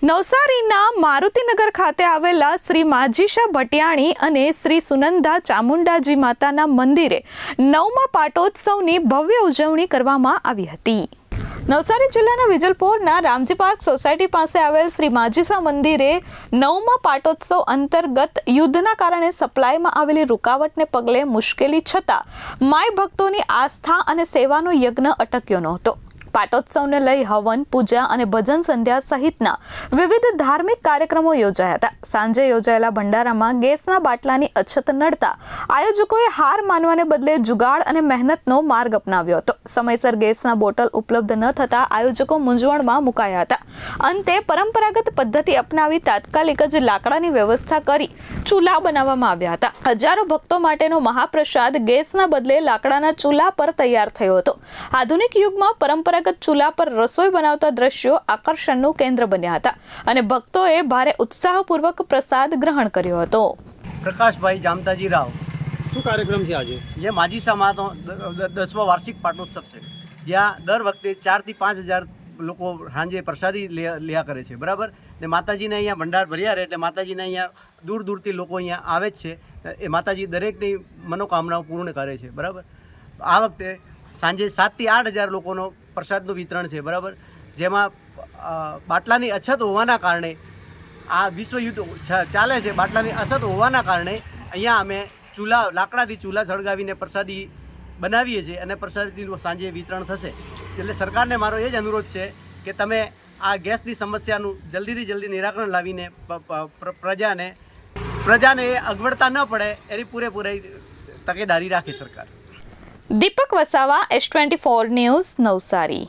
નવસારીના મારુતિનગર ખાતે આવેલા શ્રી માજીશા ભટિયાણી અને શ્રી સુનંદા ચામુંડાજી માતાના મંદિરે નવમા પાટોત્સવની ભવ્ય ઉજવણી કરવામાં આવી હતી। નવસારી જિલ્લાના વિજલપોરના રામજી પાર્ક સોસાયટી પાસે આવેલ શ્રી માજીસા મંદિરે નવમા પાટોત્સવ અંતર્ગત યુદ્ધના કારણે સપ્લાયમાં આવેલી રૂકાવટને પગલે મુશ્કેલી છતાં માય ભક્તોની આસ્થા અને સેવાનો યજ્ઞ અટક્યો નહોતો। પાટોત્સવને લઈ હવન, પૂજા અને ભજન સંધ્યા સહિતના વિવિધ ધાર્મિક કાર્યક્રમો યોજાયા હતા। સાંજે યોજાયેલા ભંડારામાં ગેસના બાટલાની અછત નડતા આયોજકોએ હાર માનવાને બદલે જુગાડ અને મહેનતનો માર્ગ અપનાવ્યો હતો। સમયસર ગેસના બોટલ ઉપલબ્ધ ન થતા આયોજકો મૂંઝવણમાં મુકાયા હતા। અંતે પરંપરાગત પદ્ધતિ અપનાવી તાત્કાલિક જ લાકડાની વ્યવસ્થા કરી ચૂલા બનાવવામાં આવ્યા હતા। હજારો ભક્તો માટેનો મહાપ્રસાદ ગેસના બદલે લાકડાના ચૂલા પર તૈયાર થયો હતો। આધુનિક યુગમાં પરંપરાગત ચૂલા પર રસોઈ બનાવતા દ્રશ્યો આકર્ષણનું કેન્દ્ર બન્યા હતા અને ભક્તોએ ભારે ઉત્સાહપૂર્વક પ્રસાદ ગ્રહણ કર્યો હતો। પ્રકાશભાઈ જામતાજી રાવ, શું કાર્યક્રમ છે આજે? જે માજીસા માનો 10મા વાર્ષિક પાટોત્સવ છે, જ્યાં દર વખતે 4 થી 5 હજાર લોકો સાંજે પ્રસાદી લ્યા કરે છે, બરાબર। ને માતાજીને અહીંયા ભંડાર ભર્યા રહે એટલે માતાજીને અહીંયા દૂર દૂરથી લોકો અહીંયા આવે જ છે। એ માતાજી દરેકની મનોકામનાઓ પૂર્ણ કરે છે, બરાબર। આ વખતે સાંજે 7 થી 8 હજાર લોકોનો પ્રસાદનું વિતરણ છે, બરાબર। જેમાં બાટલાની અછત હોવાના કારણે આ વિશ્વ યુદ્ધ ચાલે છે, બાટલાની અછત હોવાના કારણે અહીંયા અમે લાકડાથી ચૂલા સળગાવીને પ્રસાદી બનાવીએ છીએ અને પ્રસાદીનું સાંજે વિતરણ થશે। એટલે સરકારને મારો એ જ અનુરોધ છે કે તમે આ ગેસની સમસ્યાનું જલ્દીથી જલ્દી નિરાકરણ લાવીને પ્રજાને એ અગવડતા ન પડે એની પૂરેપૂરી તકેદારી રાખે સરકાર। દીપક વસાવા, S24 ન્યૂઝ, નવસારી।